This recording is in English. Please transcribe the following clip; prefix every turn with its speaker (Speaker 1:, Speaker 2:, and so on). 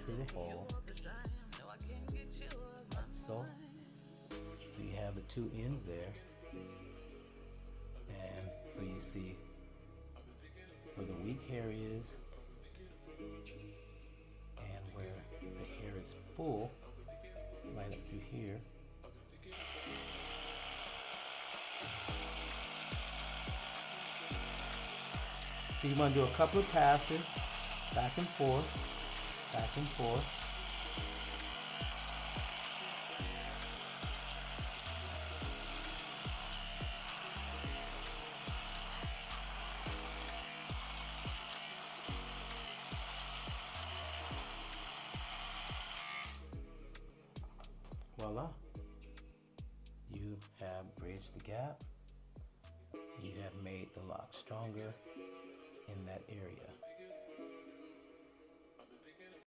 Speaker 1: through the hole, like so. So you have the two ends there, and so you see where the weak hair is and where the hair is full, right up through here. So you want to do a couple of passes, back and forth, back and forth. Voila. You have bridged the gap. You have made the lock stronger in that area.